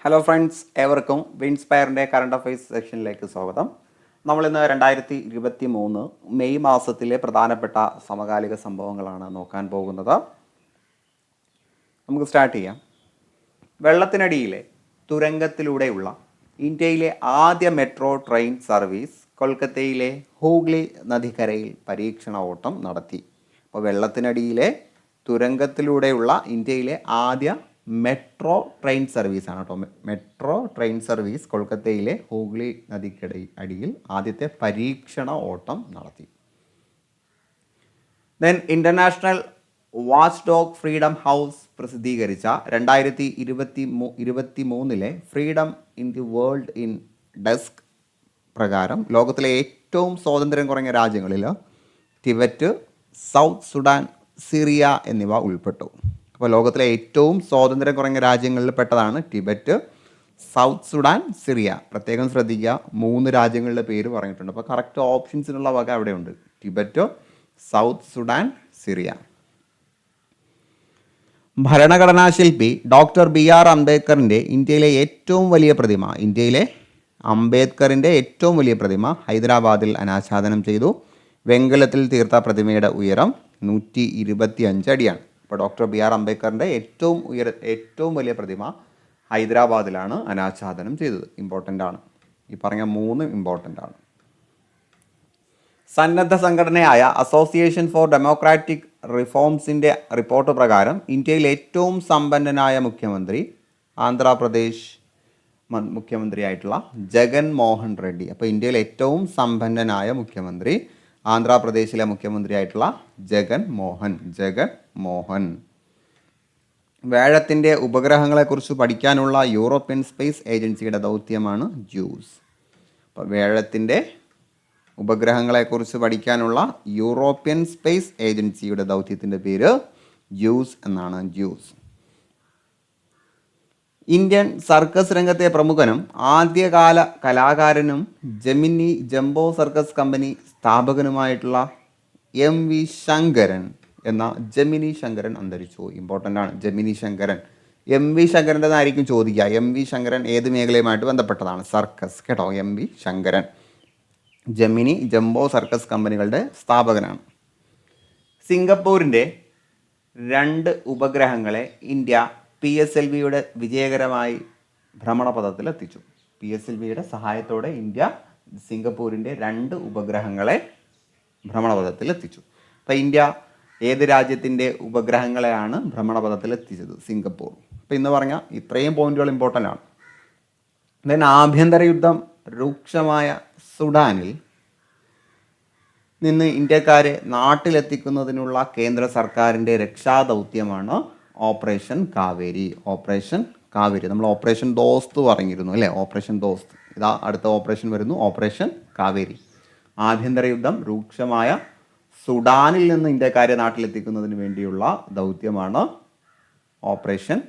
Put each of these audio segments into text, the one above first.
Hello friends, ഏവർക്കും വിൻസ്പയറിൻ്റെ current affairs സെക്ഷനിലേക്ക് സ്വാഗതം. നമ്മളിന്ന് 2023 മെയ് മാസത്തിലെ പ്രധാനപ്പെട്ട സമകാലിക സംഭവങ്ങളാണ് നോക്കാൻ പോകുന്നത്. നമുക്ക് സ്റ്റാർട്ട് ചെയ്യാം. വെള്ളത്തിനടിയിലെ തുരങ്കത്തിലൂടെയുള്ള ഇന്ത്യയിലെ ആദ്യ മെട്രോ ട്രെയിൻ സർവീസ് കൊൽക്കത്തയിലെ ഹൂഗ്ലി നദിക്കരയിൽ പരീക്ഷണ ഓട്ടം നടത്തി. അപ്പോൾ വെള്ളത്തിനടിയിലെ തുരങ്കത്തിലൂടെയുള്ള ഇന്ത്യയിലെ ആദ്യ മെട്രോ ട്രെയിൻ സർവീസാണ് കേട്ടോ. മെട്രോ ട്രെയിൻ സർവീസ് കൊൽക്കത്തയിലെ ഹൂഗ്ലി അടിയിൽ ആദ്യത്തെ പരീക്ഷണ ഓട്ടം നടത്തി. Then international watch dog freedom house പ്രസിദ്ധീകരിച്ച 2023 freedom in the world in desk പ്രകാരം ലോകത്തിലെ ഏറ്റവും സ്വാതന്ത്ര്യം കുറഞ്ഞ രാജ്യങ്ങളിൽ ടിബറ്റ്, സൗത്ത് സുഡാൻ, സിറിയ എന്നിവ ഉൾപ്പെട്ടു. അപ്പോൾ ലോകത്തിലെ ഏറ്റവും സ്വാതന്ത്ര്യം കുറഞ്ഞ രാജ്യങ്ങളിൽ പെട്ടതാണ് ടിബറ്റ്, സൗത്ത് സുഡാൻ, സിറിയ. പ്രത്യേകം ശ്രദ്ധിക്കുക, 3 രാജ്യങ്ങളുടെ പേര് പറഞ്ഞിട്ടുണ്ട്. അപ്പോൾ കറക്റ്റ് ഓപ്ഷൻസിനുള്ള വക അവിടെയുണ്ട്. Tibet, south Sudan, Syria. ഭരണഘടനാ ശില്പി ഡോക്ടർ BR അംബേദ്കറിൻ്റെ ഇന്ത്യയിലെ ഏറ്റവും വലിയ പ്രതിമ ഹൈദരാബാദിൽ അനാച്ഛാദനം ചെയ്തു. വെങ്കലത്തിൽ തീർത്ത പ്രതിമയുടെ ഉയരം 125 അടിയാണ്. അപ്പോൾ ഡോക്ടർ BR അംബേദ്കറിൻ്റെ ഏറ്റവും വലിയ പ്രതിമ ഹൈദരാബാദിലാണ് അനാച്ഛാദനം ചെയ്തത്. ഇമ്പോർട്ടൻ്റ് ആണ്. ഈ പറഞ്ഞ 3 ഇമ്പോർട്ടൻ്റ് ആണ്. സന്നദ്ധ സംഘടനയായ അസോസിയേഷൻ ഫോർ ഡെമോക്രാറ്റിക് റിഫോംസിൻ്റെ റിപ്പോർട്ട് പ്രകാരം ഇന്ത്യയിൽ ഏറ്റവും സമ്പന്നനായ മുഖ്യമന്ത്രി ആന്ധ്രാപ്രദേശ് മുഖ്യമന്ത്രിയായിട്ടുള്ള ജഗൻ മോഹൻ റെഡ്ഡി. അപ്പോൾ ഇന്ത്യയിൽ ഏറ്റവും സമ്പന്നനായ മുഖ്യമന്ത്രി ആന്ധ്രാപ്രദേശിലെ മുഖ്യമന്ത്രിയായിട്ടുള്ള ജഗൻ മോഹൻ. വ്യാഴത്തിൻ്റെ ഉപഗ്രഹങ്ങളെക്കുറിച്ച് പഠിക്കാനുള്ള യൂറോപ്യൻ സ്പേസ് ഏജൻസിയുടെ ദൗത്യമാണ് JUICE. അപ്പോൾ വ്യാഴത്തിൻ്റെ ഉപഗ്രഹങ്ങളെക്കുറിച്ച് പഠിക്കാനുള്ള യൂറോപ്യൻ സ്പേസ് ഏജൻസിയുടെ ദൗത്യത്തിൻ്റെ പേര് JUICE എന്നാണ്. JUICE. ഇന്ത്യൻ സർക്കസ് രംഗത്തെ പ്രമുഖനും ആദ്യകാല കലാകാരനും ജെമിനി ജംബോ സർക്കസ് കമ്പനി സ്ഥാപകനുമായിട്ടുള്ള MV ശങ്കരൻ അന്തരിച്ചു. ഇമ്പോർട്ടൻ്റ് ആണ്. ജെമിനി ശങ്കരൻ. MV ശങ്കരൻ്റെതായിരിക്കും ചോദിക്കുക. MV ശങ്കരൻ ഏത് മേഖലയുമായിട്ട് ബന്ധപ്പെട്ടതാണ്? സർക്കസ് കേട്ടോ. MV Shankaran Gemini Jumbo circus കമ്പനികളുടെ സ്ഥാപകനാണ്. സിംഗപ്പൂരിൻ്റെ 2 ഉപഗ്രഹങ്ങളെ ഇന്ത്യ PSLVയുടെ വിജയകരമായി ഭ്രമണപഥത്തിലെത്തിച്ചു. PSLVയുടെ സഹായത്തോടെ ഇന്ത്യ സിംഗപ്പൂരിൻ്റെ 2 ഉപഗ്രഹങ്ങളെ ഭ്രമണപഥത്തിലെത്തിച്ചു. അപ്പോൾ ഇന്ത്യ ഏത് രാജ്യത്തിൻ്റെ ഉപഗ്രഹങ്ങളെയാണ് ഭ്രമണപഥത്തിലെത്തിച്ചത്? സിംഗപ്പൂർ. അപ്പോൾ ഇന്ന് പറഞ്ഞാൽ ഇത്രയും പോയിന്റുകൾ ഇമ്പോർട്ടൻ്റ് ആണ്. ദെൻ ആഭ്യന്തര യുദ്ധം രൂക്ഷമായ സുഡാനിൽ നിന്ന് ഇന്ത്യക്കാരെ നാട്ടിലെത്തിക്കുന്നതിനുള്ള കേന്ദ്ര സർക്കാരിൻ്റെ രക്ഷാദൗത്യമാണ് ഓപ്പറേഷൻ കാവേരി. നമ്മൾ ഓപ്പറേഷൻ ദോസ്ത് പറഞ്ഞിരുന്നു അല്ലേ? ഓപ്പറേഷൻ ദോസ്ത്. ഇതാ അടുത്ത ഓപ്പറേഷൻ വരുന്നു, ഓപ്പറേഷൻ കാവേരി. ആഭ്യന്തര യുദ്ധം രൂക്ഷമായ സുഡാനിൽ നിന്ന് ഇന്ത്യക്കാരെ നാട്ടിലെത്തിക്കുന്നതിന് വേണ്ടിയുള്ള ദൗത്യമാണ് ഓപ്പറേഷൻ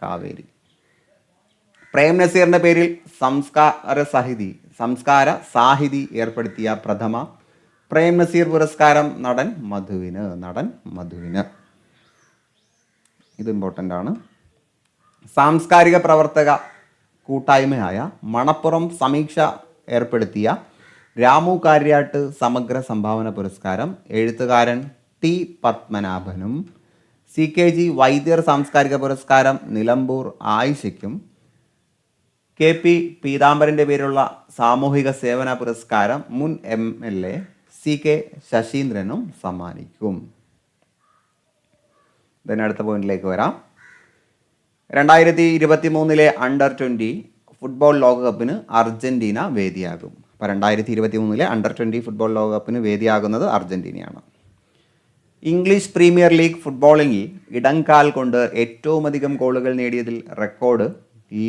കാവേരി. പ്രേം നസീറിൻ്റെ പേരിൽ സംസ്കാര സാഹിതി ഏർപ്പെടുത്തിയ പ്രഥമ പ്രേം നസീർ പുരസ്കാരം നടൻ മധുവിന്. ഇത് ഇമ്പോർട്ടൻ്റ് ആണ്. സാംസ്കാരിക പ്രവർത്തക കൂട്ടായ്മയായ മണപ്പുറം സമീക്ഷ ഏർപ്പെടുത്തിയ രാമു കാര്യാട്ട് സമഗ്ര സംഭാവന പുരസ്കാരം എഴുത്തുകാരൻ T പത്മനാഭനും CKG വൈദ്യർ സാംസ്കാരിക പുരസ്കാരം നിലമ്പൂർ ആയിഷയ്ക്കും KP പീതാംബരൻ്റെ പേരുള്ള സാമൂഹിക സേവന പുരസ്കാരം മുൻ MLA CK ശശീന്ദ്രനും സമ്മാനിക്കും. അടുത്ത പോയിന്റിലേക്ക് വരാം. 2023 അണ്ടർ 20 ഫുട്ബോൾ ലോകകപ്പിന് അർജന്റീന വേദിയാകും. അപ്പോൾ 2023 അണ്ടർ 20 ഫുട്ബോൾ ലോകകപ്പിന് വേദിയാകുന്നത് അർജന്റീനയാണ്. ഇംഗ്ലീഷ് പ്രീമിയർ ലീഗ് ഫുട്ബോളിൽ ഇടംകാൽ കൊണ്ട് ഏറ്റവും അധികം ഗോളുകൾ നേടിയതിൽ റെക്കോർഡ്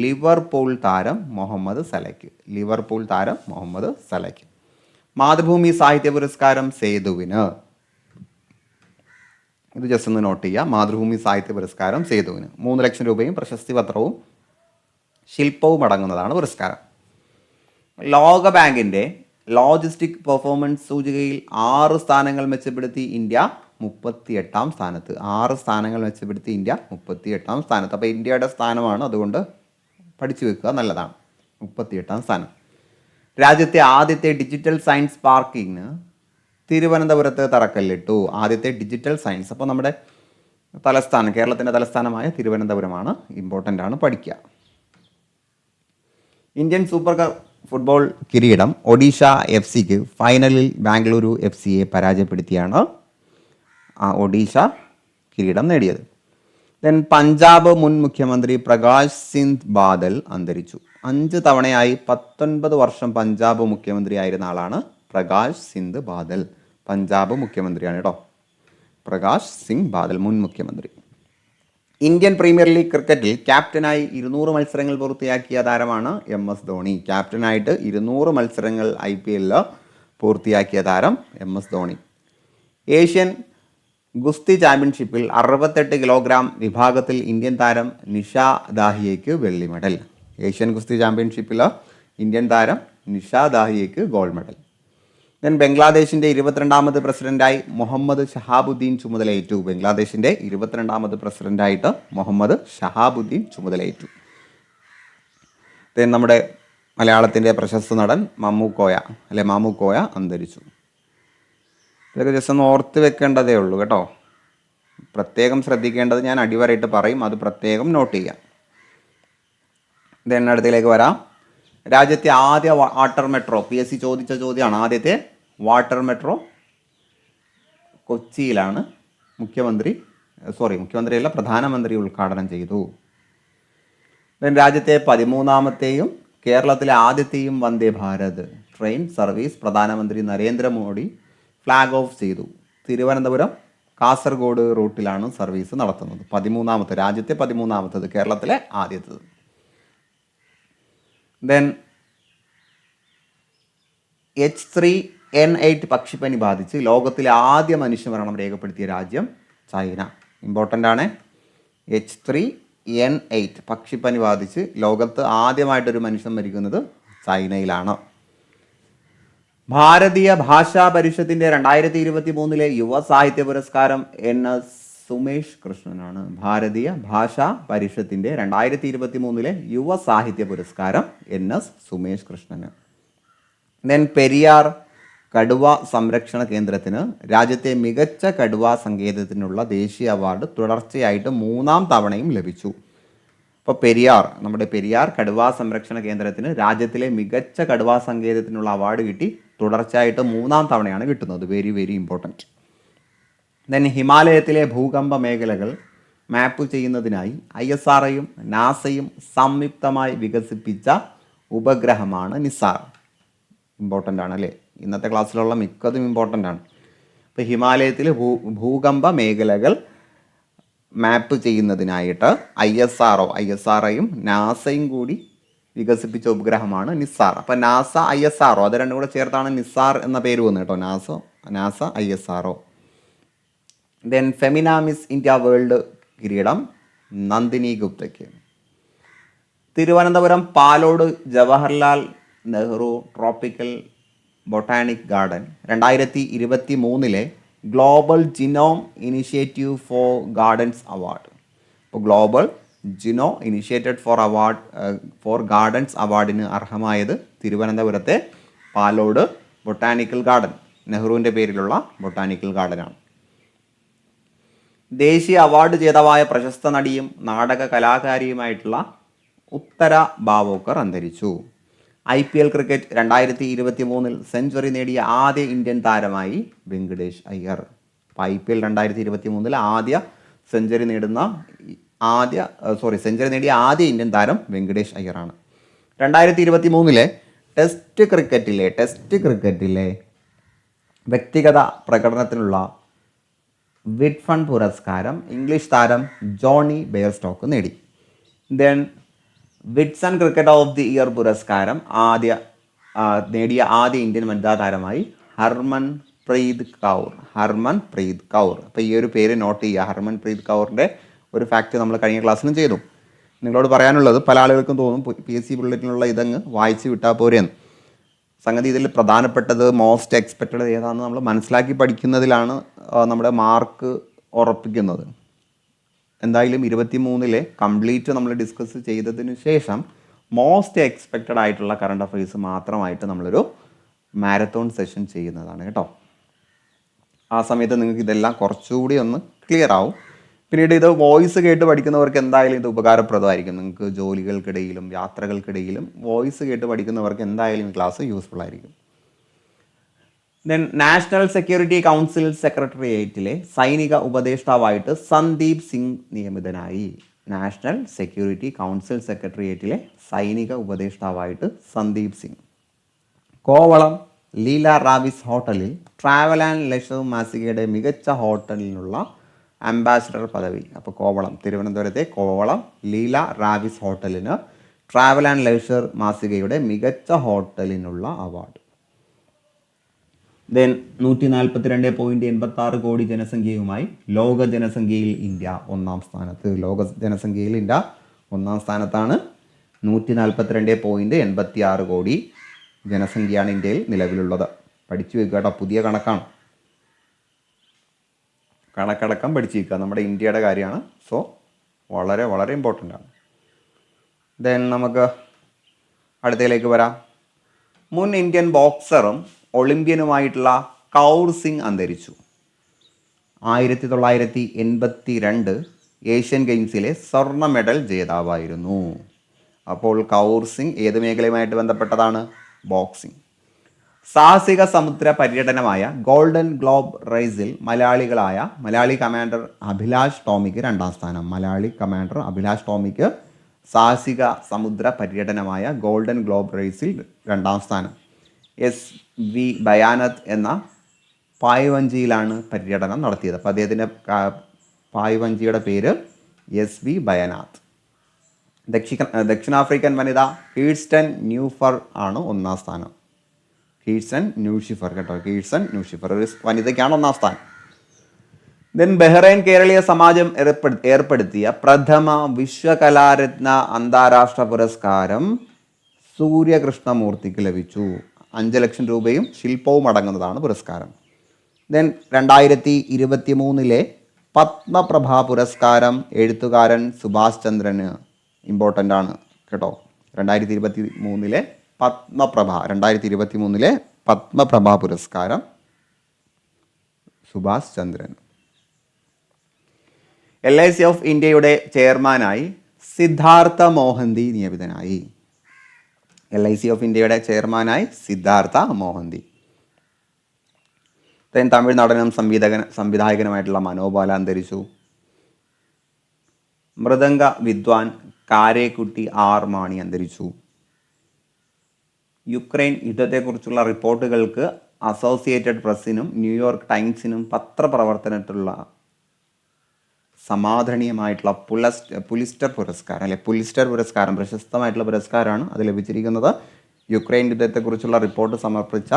ലിവർപൂൾ താരം മുഹമ്മദ് സലയ്ക്ക്. മാതൃഭൂമി സാഹിത്യ പുരസ്കാരം സേതുവിന്. ഇത് ജസ്റ്റ് ഒന്ന് നോട്ട് ചെയ്യുക. മാതൃഭൂമി സാഹിത്യ പുരസ്കാരം സേതുവിന് 3 ലക്ഷം രൂപയും പ്രശസ്തി പത്രവും ശില്പവും അടങ്ങുന്നതാണ് പുരസ്കാരം. ലോക ബാങ്കിൻ്റെ ലോജിസ്റ്റിക് പെർഫോമൻസ് സൂചികയിൽ 6 സ്ഥാനങ്ങൾ മെച്ചപ്പെടുത്തി ഇന്ത്യ 38ാം സ്ഥാനത്ത്. 6 സ്ഥാനങ്ങൾ മെച്ചപ്പെടുത്തി ഇന്ത്യ 38ാം സ്ഥാനത്ത്. അപ്പോൾ ഇന്ത്യയുടെ സ്ഥാനമാണ്, അതുകൊണ്ട് പഠിച്ചു വെക്കുക നല്ലതാണ്. 38ാം സ്ഥാനം. രാജ്യത്തെ ആദ്യത്തെ ഡിജിറ്റൽ സയൻസ് പാർക്കിന് തിരുവനന്തപുരത്ത് തറക്കല്ലിട്ടു. ആദ്യത്തെ ഡിജിറ്റൽ സയൻസ്. അപ്പോൾ നമ്മുടെ തലസ്ഥാനം, കേരളത്തിൻ്റെ തലസ്ഥാനമായ തിരുവനന്തപുരമാണ്. ഇമ്പോർട്ടൻ്റ് ആണ്, പഠിക്കുക. ഇന്ത്യൻ സൂപ്പർ കപ്പ് ഫുട്ബോൾ കിരീടം ഒഡീഷ FC ഫൈനലിൽ ബാംഗ്ലൂരു FCയെ പരാജയപ്പെടുത്തിയാണ് ഒഡീഷ കിരീടം നേടിയത്. ദെൻ പഞ്ചാബ് മുൻ മുഖ്യമന്ത്രി പ്രകാശ് സിംഗ് ബാദൽ അന്തരിച്ചു. 5 തവണയായി 19 വർഷം പഞ്ചാബ് മുഖ്യമന്ത്രി ആയിരുന്ന ആളാണ് പ്രകാശ് സിംഗ് ബാദൽ. പഞ്ചാബ് മുഖ്യമന്ത്രിയാണ് കേട്ടോ, പ്രകാശ് സിംഗ് ബാദൽ, മുൻ മുഖ്യമന്ത്രി. ഇന്ത്യൻ പ്രീമിയർ ലീഗ് ക്രിക്കറ്റിൽ ക്യാപ്റ്റനായി 200 മത്സരങ്ങൾ പൂർത്തിയാക്കിയ താരമാണ് MS ധോണി. ക്യാപ്റ്റനായിട്ട് 200 മത്സരങ്ങൾ IPL പൂർത്തിയാക്കിയ താരം MS ധോണി. ഏഷ്യൻ ഗുസ്തി ചാമ്പ്യൻഷിപ്പിൽ 68 കിലോഗ്രാം വിഭാഗത്തിൽ ഇന്ത്യൻ താരം നിഷ ദാഹിയയ്ക്ക് വെള്ളി മെഡൽ. ഏഷ്യൻ ഗുസ്തി ചാമ്പ്യൻഷിപ്പിൽ ഇന്ത്യൻ താരം നിഷ ദാഹിയയ്ക്ക് ഗോൾഡ് മെഡൽ. ദെൻ ബംഗ്ലാദേശിൻ്റെ 22ാമത് പ്രസിഡന്റായി മുഹമ്മദ് ഷഹാബുദ്ദീൻ ചുമതലയേറ്റു. ബംഗ്ലാദേശിൻ്റെ 22ാമത് പ്രസിഡന്റായിട്ട് മുഹമ്മദ് ഷഹാബുദ്ദീൻ ചുമതലയേറ്റു. ദെൻ നമ്മുടെ മലയാളത്തിൻ്റെ പ്രശസ്ത നടൻ മാമുക്കോയ അന്തരിച്ചു. ഇതൊക്കെ ജസ്റ്റ് ഒന്ന് ഓർത്ത് വെക്കേണ്ടതേ ഉള്ളൂ കേട്ടോ. പ്രത്യേകം ശ്രദ്ധിക്കേണ്ടത് ഞാൻ അടിവരയിട്ട് പറയും, അത് പ്രത്യേകം നോട്ട് ചെയ്യാം. ദെൻ അടുത്തതിലേക്ക് വരാം. രാജ്യത്തെ ആദ്യ വാട്ടർ മെട്രോ, PSC ചോദിച്ച ചോദ്യമാണ്. ആദ്യത്തെ വാട്ടർ മെട്രോ കൊച്ചിയിലാണ് പ്രധാനമന്ത്രി ഉദ്ഘാടനം ചെയ്തു. ദെൻ രാജ്യത്തെ 13ാമത്തെയും കേരളത്തിലെ ആദ്യത്തെയും വന്ദേ ഭാരത് ട്രെയിൻ സർവീസ് പ്രധാനമന്ത്രി നരേന്ദ്രമോദി ഫ്ലാഗ് ഓഫ് ചെയ്തു. തിരുവനന്തപുരം കാസർഗോഡ് റൂട്ടിലാണ് സർവീസ് നടത്തുന്നത്. 13ാമത്തെ, രാജ്യത്തെ 13ാമത്തത്, കേരളത്തിലെ ആദ്യത്തത്. ദെൻ H3N8 പക്ഷിപ്പനി ബാധിച്ച് ലോകത്തിലെ ആദ്യ മനുഷ്യമരണം രേഖപ്പെടുത്തിയ രാജ്യം ചൈന. ഇമ്പോർട്ടൻ്റ് ആണ്. H3N8 പക്ഷിപ്പനി ബാധിച്ച് ലോകത്ത് ആദ്യമായിട്ടൊരു മനുഷ്യൻ മരിക്കുന്നത് ചൈനയിലാണ്. ഭാരതീയ ഭാഷാ പരിഷത്തിൻ്റെ 2023 യുവ സാഹിത്യ പുരസ്കാരം NS സുമേഷ് കൃഷ്ണനാണ്. ഭാരതീയ ഭാഷാ പരിഷത്തിൻ്റെ 2023 യുവ സാഹിത്യ പുരസ്കാരം NS സുമേഷ് കൃഷ്ണന്. ദെൻ പെരിയാർ കടുവ സംരക്ഷണ കേന്ദ്രത്തിന് രാജ്യത്തെ മികച്ച കടുവ സങ്കേതത്തിനുള്ള ദേശീയ അവാർഡ് തുടർച്ചയായിട്ട് 3ാം തവണയും ലഭിച്ചു. അപ്പോൾ നമ്മുടെ പെരിയാർ കടുവ സംരക്ഷണ കേന്ദ്രത്തിന് രാജ്യത്തിലെ മികച്ച കടുവ സങ്കേതത്തിനുള്ള അവാർഡ് കിട്ടി. തുടർച്ചയായിട്ട് 3ാം തവണയാണ് കിട്ടുന്നത്. Very very important. ദെൻ ഹിമാലയത്തിലെ ഭൂകമ്പ മേഖലകൾ മാപ്പ് ചെയ്യുന്നതിനായി ISROയും നാസയും സംയുക്തമായി വികസിപ്പിച്ച ഉപഗ്രഹമാണ് നിസാർ. ഇമ്പോർട്ടൻ്റ് ആണ് അല്ലേ? ഇന്നത്തെ ക്ലാസ്സിലുള്ള മിക്കതും ഇമ്പോർട്ടൻ്റ് ആണ്. ഇപ്പോൾ ഹിമാലയത്തിലെ ഭൂകമ്പ മേഖലകൾ മാപ്പ് ചെയ്യുന്നതിനായിട്ട് ISROയും നാസയും കൂടി വികസിപ്പിച്ച ഉപഗ്രഹമാണ് നിസാർ. അപ്പോൾ നാസ ISRO അത് രണ്ടും കൂടെ ചേർത്താണ് നിസാർ എന്ന പേര് വന്നത് കേട്ടോ. NASA ISRO. Then Femina Miss India World കിരീടം നന്ദിനി ഗുപ്തയ്ക്ക്. Thiruvananthapuram Palode Jawaharlal Nehru Tropical Botanic Garden 2023 Global Genome Initiative for Gardens അവാർഡ്. അപ്പോൾ global genome initiated for gardens അവാർഡിന് അർഹമായത് തിരുവനന്തപുരത്തെ പാലോട് ബൊട്ടാണിക്കൽ ഗാർഡൻ, നെഹ്റുവിൻ്റെ പേരിലുള്ള ബൊട്ടാണിക്കൽ ഗാർഡനാണ്. ദേശീയ അവാർഡ് ജേതാവായ പ്രശസ്ത നടിയും നാടക കലാകാരിയുമായിട്ടുള്ള ഉത്തര ഭാവോക്കർ അന്തരിച്ചു. IPL ക്രിക്കറ്റ് 2023 സെഞ്ചുറി നേടിയ ആദ്യ ഇന്ത്യൻ താരമായി വെങ്കടേഷ് അയ്യർ. IPL 2023 ആദ്യ സെഞ്ചുറി നേടിയ ആദ്യ ഇന്ത്യൻ താരം വെങ്കടേഷ് അയ്യറാണ്. 2023 ടെസ്റ്റ് ക്രിക്കറ്റിലെ വ്യക്തിഗത പ്രകടനത്തിനുള്ള വിറ്റ്ഫൺ പുരസ്കാരം ഇംഗ്ലീഷ് താരം ജോണി ബെയർസ്റ്റോക്ക് നേടി. Then വിറ്റ്സൺ cricket of the year പുരസ്കാരം നേടിയ ആദ്യ ഇന്ത്യൻ വനിതാ താരമായി ഹർമൻപ്രീത് കൗർ. അപ്പോൾ ഈ ഒരു പേര് നോട്ട് ചെയ്യുക. ഹർമൻപ്രീത് കൗറിൻ്റെ ഒരു ഫാക്റ്റ് നമ്മൾ കഴിഞ്ഞ ക്ലാസ്സിലും ചെയ്തു. നിങ്ങളോട് പറയാനുള്ളത്, പല ആളുകൾക്കും തോന്നും PSC ബുള്ളറ്റിനുള്ള ഇതങ്ങ് വായിച്ച് വിട്ടാൽ പോരെയെന്ന്. സംഗതി ഇതിൽ പ്രധാനപ്പെട്ടത് മോസ്റ്റ് എക്സ്പെക്റ്റഡ് ഏതാണെന്ന് നമ്മൾ മനസ്സിലാക്കി പഠിക്കുന്നതിലാണ് നമ്മുടെ മാർക്ക് ഉറപ്പിക്കുന്നത്. എന്തായാലും 23 കംപ്ലീറ്റ് നമ്മൾ ഡിസ്കസ് ചെയ്തതിന് ശേഷം മോസ്റ്റ് എക്സ്പെക്റ്റഡ് ആയിട്ടുള്ള കറണ്ട് അഫയേഴ്സ് മാത്രമായിട്ട് നമ്മളൊരു മാരത്തോൺ സെഷൻ ചെയ്യുന്നതാണ് കേട്ടോ. ആ സമയത്ത് നിങ്ങൾക്ക് ഇതെല്ലാം കുറച്ചുകൂടി ഒന്ന് ക്ലിയർ ആവും. പിന്നീട് ഇത് വോയിസ് കേട്ട് പഠിക്കുന്നവർക്ക് എന്തായാലും ഇത് ഉപകാരപ്രദമായിരിക്കും. നിങ്ങൾക്ക് ജോലികൾക്കിടയിലും യാത്രകൾക്കിടയിലും വോയിസ് കേട്ട് പഠിക്കുന്നവർക്ക് എന്തായാലും ഈ ക്ലാസ് യൂസ്ഫുൾ ആയിരിക്കും. ദെൻ നാഷണൽ സെക്യൂരിറ്റി കൗൺസിൽ സെക്രട്ടേറിയറ്റിലെ സൈനിക ഉപദേഷ്ടാവായിട്ട് സന്ദീപ് സിംഗ് നിയമിതനായി. നാഷണൽ സെക്യൂരിറ്റി കൗൺസിൽ സെക്രട്ടേറിയറ്റിലെ സൈനിക ഉപദേഷ്ടാവായിട്ട് സന്ദീപ് സിംഗ്. കോവളം ലീല റാവിസ് ഹോട്ടലിൽ ട്രാവൽ ആൻഡ് ലെഷർ മാസികയുടെ മികച്ച ഹോട്ടലിനുള്ള അംബാസിഡർ പദവി. അപ്പോൾ കോവളം, തിരുവനന്തപുരത്തെ കോവളം ലീല റാവിസ് ഹോട്ടലിന് ട്രാവൽ ആൻഡ് ലെഷർ മാസികയുടെ മികച്ച ഹോട്ടലിനുള്ള അവാർഡ്. ദെൻ 142.86 കോടി ജനസംഖ്യയുമായി ലോക ജനസംഖ്യയിൽ ഇന്ത്യ ഒന്നാം സ്ഥാനത്ത്. ലോക ജനസംഖ്യയിൽ ഇന്ത്യ ഒന്നാം സ്ഥാനത്താണ്. 142.86 കോടി ജനസംഖ്യയാണ് ഇന്ത്യയിൽ നിലവിലുള്ളത്. പഠിച്ചു വെക്കുക കേട്ടോ, പുതിയ കണക്കാണ്. കണക്കടക്കം പഠിച്ചു വെക്കുക, നമ്മുടെ ഇന്ത്യയുടെ കാര്യമാണ്. സോ വളരെ വളരെ ഇമ്പോർട്ടൻ്റ് ആണ്. ദെൻ നമുക്ക് അടുത്തതിലേക്ക് വരാം. മുൻ ഇന്ത്യൻ ബോക്സറും ഒളിമ്പ്യനുമായിട്ടുള്ള കൗർ സിംഗ് അന്തരിച്ചു. 1982 ഏഷ്യൻ ഗെയിംസിലെ സ്വർണ്ണ മെഡൽ ജേതാവായിരുന്നു. അപ്പോൾ കൗർ സിംഗ് ഏത് മേഖലയുമായിട്ട് ബന്ധപ്പെട്ടതാണ്? ബോക്സിംഗ്. സാഹസിക സമുദ്ര പര്യടനമായ ഗോൾഡൻ ഗ്ലോബ് റേസിൽ മലയാളി കമാൻഡർ അഭിലാഷ് ടോമിക്ക് 2ാം സ്ഥാനം. മലയാളി കമാൻഡർ അഭിലാഷ് ടോമിക്ക് സാഹസിക സമുദ്ര പര്യടനമായ ഗോൾഡൻ ഗ്ലോബ് റേസിൽ 2ാം സ്ഥാനം. SV ബയാനത്ത് എന്ന പായ്വഞ്ചിയിലാണ് പര്യടനം നടത്തിയത്. അപ്പോൾ അദ്ദേഹത്തിൻ്റെ പായ്വഞ്ചിയുടെ പേര് SV ബയാനാത്ത്. ദക്ഷിണാഫ്രിക്കൻ വനിത കീഴ്സ്റ്റൺ ന്യൂഫർ ആണ് 1ാം സ്ഥാനം. കീഴ്സ്റ്റൺ ന്യൂഷിഫർ കേട്ടോ, കീഴ്സ്റ്റൺ ന്യൂഷിഫർ ഒരു വനിതയ്ക്കാണ് 1ാം സ്ഥാനം. ദെൻ ബഹ്റൈൻ കേരളീയ സമാജം ഏർപ്പെടുത്തിയ പ്രഥമ വിശ്വകലാരത്ന അന്താരാഷ്ട്ര പുരസ്കാരം സൂര്യകൃഷ്ണമൂർത്തിക്ക് ലഭിച്ചു. 5 ലക്ഷം രൂപയും ശില്പവും അടങ്ങുന്നതാണ് പുരസ്കാരം. ദെൻ 2023 പത്മപ്രഭ പുരസ്കാരം എഴുത്തുകാരൻ സുഭാഷ് ചന്ദ്രന്. ഇമ്പോർട്ടൻ്റ് ആണ് കേട്ടോ. 2023 പത്മപ്രഭ പുരസ്കാരം സുഭാഷ് ചന്ദ്രൻ. LIC ഓഫ് ഇന്ത്യയുടെ ചെയർമാനായി സിദ്ധാർത്ഥ മോഹന്തി നിയമിതനായി. LIC ഓഫ് ഇന്ത്യയുടെ ചെയർമാനായി സിദ്ധാർത്ഥ മോഹന്തി. തമിഴ് നടനും സംവിധായകനുമായിട്ടുള്ള മനോബാല അന്തരിച്ചു. മൃദംഗ വിദ്വാൻ കാരേക്കുട്ടി R മാണി അന്തരിച്ചു. യുക്രൈൻ യുദ്ധത്തെക്കുറിച്ചുള്ള റിപ്പോർട്ടുകൾക്ക് അസോസിയേറ്റഡ് പ്രസ്സിനും ന്യൂയോർക്ക് ടൈംസിനും പത്രപ്രവർത്തനത്തിലുള്ള സമാദരണീയമായിട്ടുള്ള പുലിസ്റ്റർ പുരസ്കാരം പ്രശസ്തമായിട്ടുള്ള പുരസ്കാരമാണ് അത് ലഭിച്ചിരിക്കുന്നത്. യുക്രൈൻ യുദ്ധത്തെക്കുറിച്ചുള്ള റിപ്പോർട്ട് സമർപ്പിച്ച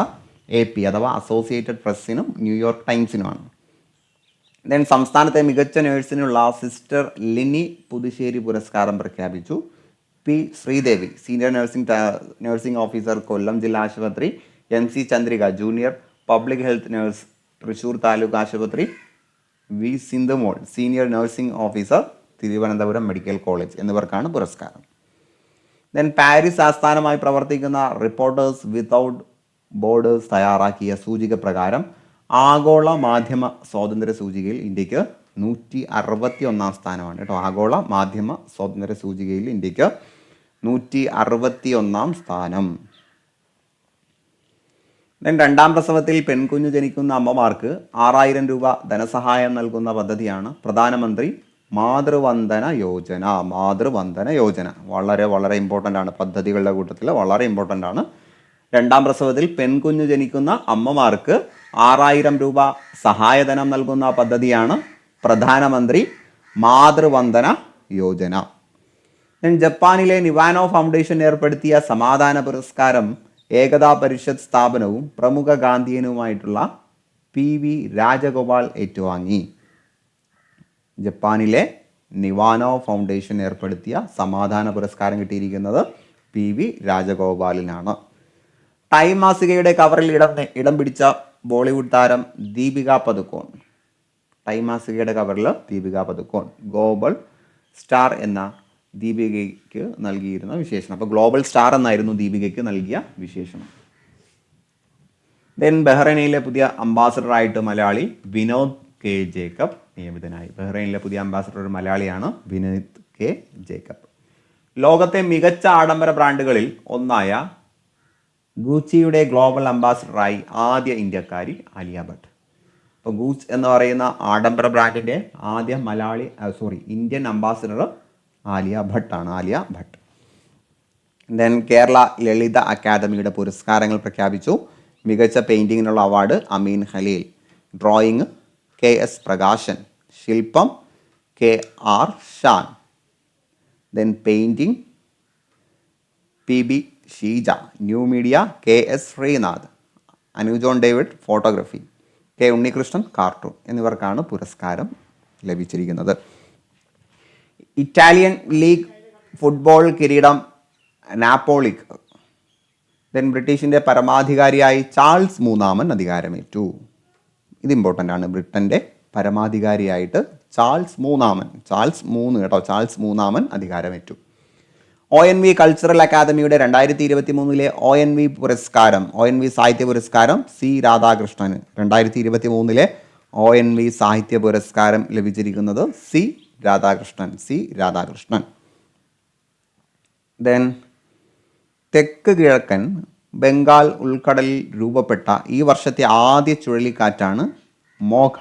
AP അഥവാ അസോസിയേറ്റഡ് പ്രസ്സിനും ന്യൂയോർക്ക് ടൈംസിനുമാണ്. ദെൻ സംസ്ഥാനത്തെ മികച്ച നേഴ്സിനുള്ള സിസ്റ്റർ ലിനി പുതുശ്ശേരി പുരസ്കാരം പ്രഖ്യാപിച്ചു. P Sreedevi senior nursing officer Kollam ജില്ലാ ആശുപത്രി, MC Chandrika junior public health nurse Thrissur taluk ആശുപത്രി, V Sindhumol senior nursing officer Thiruvananthapuram medical college എന്നിവർക്കാണ് പുരസ്കാരം. ദെൻ പാരീസ് ആസ്ഥാനമായി പ്രവർത്തിക്കുന്ന റിപ്പോർട്ടേഴ്സ് വിത്തൗട്ട് ബോർഡേഴ്സ് തയ്യാറാക്കിയ സൂചിക പ്രകാരം ആഗോള മാധ്യമ സ്വാതന്ത്ര്യ സൂചികയിൽ ഇന്ത്യക്ക് 161ാം സ്ഥാനമാണ് കേട്ടോ. ആഗോള മാധ്യമ സ്വാതന്ത്ര്യ സൂചികയിൽ ഇന്ത്യക്ക് 161ാം സ്ഥാനം. ദെൻ 2ാം പ്രസവത്തിൽ പെൺകുഞ്ഞു ജനിക്കുന്ന അമ്മമാർക്ക് 6000 രൂപ ധനസഹായം നൽകുന്ന പദ്ധതിയാണ് പ്രധാനമന്ത്രി മാതൃവന്ദന യോജന. വളരെ വളരെ ഇമ്പോർട്ടൻ്റ് ആണ്, പദ്ധതികളുടെ കൂട്ടത്തിൽ വളരെ ഇമ്പോർട്ടൻ്റ് ആണ്. 2ാം പ്രസവത്തിൽ പെൺകുഞ്ഞു ജനിക്കുന്ന അമ്മമാർക്ക് 6000 രൂപ സഹായധനം നൽകുന്ന പദ്ധതിയാണ് പ്രധാനമന്ത്രി മാതൃവന്ദന യോജന. ജപ്പാനിലെ നിവാനോ ഫൗണ്ടേഷൻ ഏർപ്പെടുത്തിയ സമാധാന പുരസ്കാരം ഏകതാ പരിഷത്ത് സ്ഥാപനവും പ്രമുഖ ഗാന്ധിയനുമായിട്ടുള്ള PV രാജഗോപാൽ ഏറ്റുവാങ്ങി. ജപ്പാനിലെ നിവാനോ ഫൗണ്ടേഷൻ ഏർപ്പെടുത്തിയ സമാധാന പുരസ്കാരം കിട്ടിയിരിക്കുന്നത് PV രാജഗോപാലിനാണ്. ടൈം മാസികയുടെ കവറിൽ ഇടം പിടിച്ച ബോളിവുഡ് താരം ദീപിക പദുക്കോൺ. ടൈം മാസികയുടെ കവറിൽ ദീപിക പദുക്കോൺ. ഗ്ലോബൽ സ്റ്റാർ എന്ന ദീപികയ്ക്ക് നൽകിയിരുന്ന വിശേഷണം. അപ്പോൾ ഗ്ലോബൽ സ്റ്റാർ എന്നായിരുന്നു ദീപികയ്ക്ക് നൽകിയ വിശേഷണം. ദെൻ ബഹ്റൈനിലെ പുതിയ അംബാസഡറായിട്ട് മലയാളി വിനോദ് കെ ജേക്കബ് നിയമിതനായി. ബഹ്റൈനിലെ പുതിയ അംബാസഡർ ഒരു മലയാളിയാണ്, വിനോദ് കെ ജേക്കബ്. ലോകത്തെ മികച്ച ആഡംബര ബ്രാൻഡുകളിൽ ഒന്നായ ഗൂച്ചിയുടെ ഗ്ലോബൽ അംബാസഡറായി ആദ്യ ഇന്ത്യക്കാരി ആലിയ ഭട്ട്. അപ്പോൾ ഗൂച്ച് എന്ന് പറയുന്ന ആഡംബര ബ്രാൻഡിൻ്റെ ആദ്യ ഇന്ത്യൻ അംബാസഡർ ആലിയ ഭട്ടാണ്, ആലിയ ഭട്ട്. ദെൻ കേരള ലളിത അക്കാദമിയുടെ പുരസ്കാരങ്ങൾ പ്രഖ്യാപിച്ചു. മികച്ച പെയിൻറ്റിങ്ങിനുള്ള award Ameen Khaleel, drawing KS Prakashan, ശില്പം KR Shan, then painting PB Sheeja, new media KS Sreenath, അനുജോൺ David photography, K Unnikrishnan cartoon എന്നിവർക്കാണ് പുരസ്കാരം ലഭിച്ചിരിക്കുന്നത്. ഇറ്റാലിയൻ ലീഗ് ഫുട്ബോൾ കിരീടം നാപ്പോളിക്ക്. ദെൻ ബ്രിട്ടീഷിൻ്റെ പരമാധികാരിയായി ചാൾസ് മൂന്നാമൻ അധികാരമേറ്റു. ഇത് ഇമ്പോർട്ടൻ്റ് ആണ്. ബ്രിട്ടൻ്റെ പരമാധികാരിയായിട്ട് ചാൾസ് മൂന്നാമൻ അധികാരമേറ്റു. ONV കൾച്ചറൽ അക്കാദമിയുടെ 2023 പുരസ്കാരം, ONV സാഹിത്യ പുരസ്കാരം C രാധാകൃഷ്ണന്. 2023 ONV സാഹിത്യ പുരസ്കാരം ലഭിച്ചിരിക്കുന്നത് C രാധാകൃഷ്ണൻ. ദെൻ തെക്ക് കിഴക്കൻ ബംഗാൾ ഉൾക്കടലിൽ രൂപപ്പെട്ട ഈ വർഷത്തെ ആദ്യ ചുഴലിക്കാറ്റാണ് മോഖ.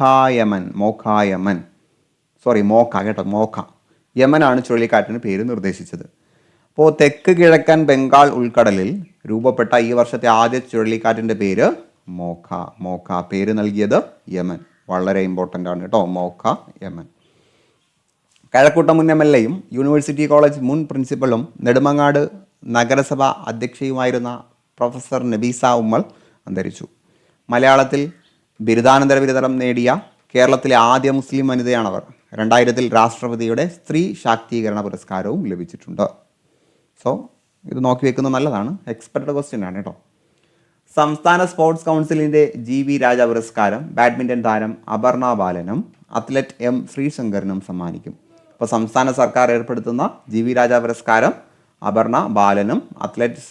യമനാണ് ചുഴലിക്കാറ്റിന് പേര് നിർദ്ദേശിച്ചത്. അപ്പോൾ തെക്ക് കിഴക്കൻ ബംഗാൾ ഉൾക്കടലിൽ രൂപപ്പെട്ട ഈ വർഷത്തെ ആദ്യ ചുഴലിക്കാറ്റിൻ്റെ പേര് മോഖ. പേര് നൽകിയത് യമൻ. വളരെ ഇമ്പോർട്ടൻ്റ് ആണ് കേട്ടോ, മോഖ, യമൻ. കഴക്കൂട്ടം മുൻ MLA-യും യൂണിവേഴ്സിറ്റി കോളേജ് മുൻ പ്രിൻസിപ്പലും നെടുമങ്ങാട് നഗരസഭ അധ്യക്ഷയുമായിരുന്ന പ്രൊഫസർ നബീസ ഉമ്മൾ അന്തരിച്ചു. മലയാളത്തിൽ ബിരുദാനന്തര ബിരുദം നേടിയ കേരളത്തിലെ ആദ്യ മുസ്ലിം വനിതയാണവർ. 2000 രാഷ്ട്രപതിയുടെ സ്ത്രീ ശാക്തീകരണ പുരസ്കാരവും ലഭിച്ചിട്ടുണ്ട്. സോ ഇത് നോക്കി വെക്കുന്നത് നല്ലതാണ്, എക്സ്പെക്റ്റഡ് ക്വസ്റ്റ്യൻ ആണ് കേട്ടോ. സംസ്ഥാന സ്പോർട്സ് കൗൺസിലിൻ്റെ GV രാജ പുരസ്കാരം ബാഡ്മിൻ്റൺ താരം അപർണ ബാലനും അത്ലറ്റ് M ശ്രീശങ്കറിനും സമ്മാനിക്കും. അപ്പോൾ സംസ്ഥാന സർക്കാർ ഏർപ്പെടുത്തുന്ന GV രാജ പുരസ്കാരം അപർണ ബാലനും അത്ലറ്റ്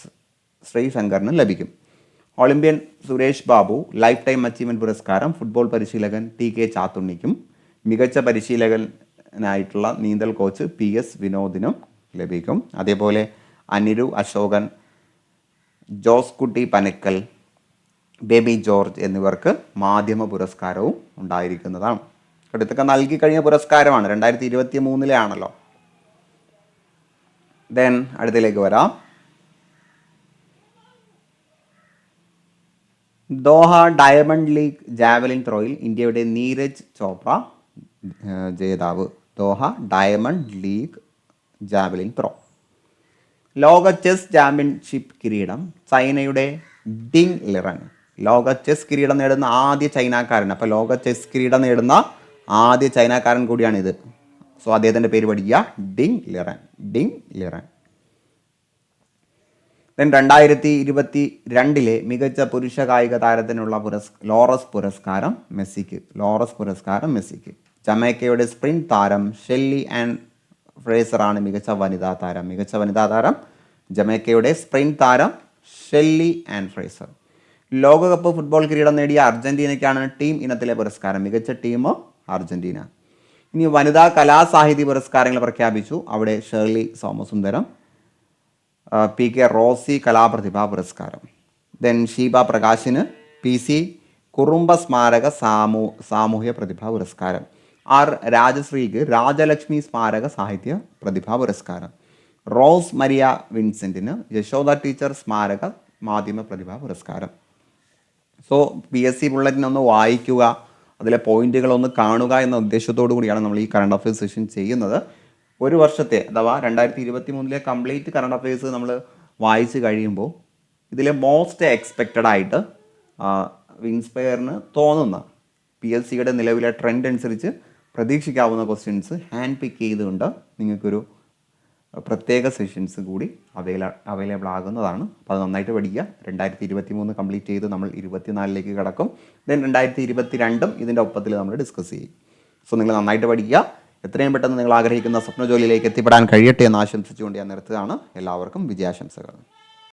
ശ്രീശങ്കറിനും ലഭിക്കും. Olympian Suresh Babu life time achievement പുരസ്കാരം ഫുട്ബോൾ പരിശീലകൻ TK ചാത്തുണ്ണിക്കും മികച്ച പരിശീലകനായിട്ടുള്ള നീന്തൽ കോച്ച് PS വിനോദിനും ലഭിക്കും. അതേപോലെ അനിരു അശോകൻ, ജോസ് കുട്ടി പനക്കൽ, ബേബി ജോർജ് എന്നിവർക്ക് മാധ്യമ പുരസ്കാരവും ഉണ്ടായിരിക്കുന്നതാണ്. ഇതൊക്കെ നൽകി കഴിഞ്ഞ പുരസ്കാരമാണ്, 2023 ആണല്ലോ. ദെൻ അടുത്തതിലേക്ക് വരാം. ദോഹ ഡയമണ്ട് ലീഗ് ജാവലിൻ ത്രോയിൽ ഇന്ത്യയുടെ നീരജ് ചോപ്ര ജേതാവ്. Doha diamond league javelin throw. ലോക ചെസ് ചാമ്പ്യൻഷിപ്പ് കിരീടം ചൈനയുടെ ഡിങ് ലിറൻ. ലോക ചെസ് കിരീടം നേടുന്ന ആദ്യ ചൈനക്കാരൻ. അപ്പോൾ ലോക ചെസ് കിരീടം നേടുന്ന ആദ്യ ചൈനക്കാരൻ കൂടിയാണിത്. സോ അദ്ദേഹത്തിൻ്റെ പേര് പഠിക്കുക, ഡിങ് ലിറൻ. ദെൻ 2022 മികച്ച പുരുഷ കായിക താരത്തിനുള്ള ലോറസ് പുരസ്കാരം മെസ്സിക്ക്. ജമൈക്കയുടെ സ്പ്രിന്റ് താരം ഷെല്ലി ആൻഡ് ഫ്രേസറാണ് മികച്ച വനിതാ താരം. ജമൈക്കയുടെ സ്പ്രിന്റ് താരം ഷെല്ലി ആൻഡ് ഫ്രേസർ. ലോകകപ്പ് ഫുട്ബോൾ കിരീടം നേടിയ അർജന്റീനയ്ക്കാണ് ടീം ഇനത്തിലെ പുരസ്കാരം. മികച്ച ടീം അർജന്റീന. ഇനി വനിതാ കലാസാഹിത്യ പുരസ്കാരങ്ങൾ പ്രഖ്യാപിച്ചു. അവിടെ ഷേർലി സോമസുന്ദരം, PK റോസി കലാപ്രതിഭാ പുരസ്കാരം. ദെൻ ഷീബ പ്രകാശിന് PC കുറുമ്പ സ്മാരക സാമൂഹ്യ പ്രതിഭാ പുരസ്കാരം. R രാജശ്രീക്ക് രാജലക്ഷ്മി സ്മാരക സാഹിത്യ പ്രതിഭാ പുരസ്കാരം. റോസ് മരിയ വിൻസെൻറ്റിന് യശോദ ടീച്ചർ സ്മാരക മാധ്യമ പ്രതിഭാ പുരസ്കാരം. സോ PSC ബുള്ളറ്റിനൊന്ന് വായിക്കുക, അതിലെ പോയിന്റുകളൊന്ന് കാണുക എന്ന ഉദ്ദേശത്തോടു കൂടിയാണ് നമ്മൾ ഈ കറണ്ട് അഫയേഴ്സ് സെഷൻ ചെയ്യുന്നത്. ഒരു വർഷത്തെ അഥവാ 2023 കംപ്ലീറ്റ് കറണ്ട് അഫയേഴ്സ് നമ്മൾ വായിച്ച് കഴിയുമ്പോൾ ഇതിലെ മോസ്റ്റ് എക്സ്പെക്റ്റഡ് ആയിട്ട് ഇൻസ്പയറിന് തോന്നുന്ന PSCയുടെ നിലവിലെ ട്രെൻഡ് അനുസരിച്ച് പ്രതീക്ഷിക്കാവുന്ന ക്വസ്റ്റ്യൻസ് ഹാൻഡ് പിക്ക് ചെയ്തുകൊണ്ട് നിങ്ങൾക്കൊരു പ്രത്യേക സെഷൻസ് കൂടി അവൈലബിൾ ആകുന്നതാണ്. അപ്പോൾ അത് നന്നായിട്ട് പഠിക്കുക. 2023 കംപ്ലീറ്റ് ചെയ്ത് നമ്മൾ 2024 കടക്കും. ദെൻ 2022 ഇതിൻ്റെ ഒപ്പത്തിൽ നമ്മൾ ഡിസ്കസ് ചെയ്യും. സോ നിങ്ങൾ നന്നായിട്ട് പഠിക്കുക. എത്രയും പെട്ടെന്ന് നിങ്ങൾ ആഗ്രഹിക്കുന്ന സ്വപ്ന ജോലിയിലേക്ക് എത്തിപ്പെടാൻ കഴിയട്ടെ എന്ന് ആശംസിച്ചുകൊണ്ട് ഞാൻ നിർത്തുകയാണ്. എല്ലാവർക്കും വിജയാശംസകൾ.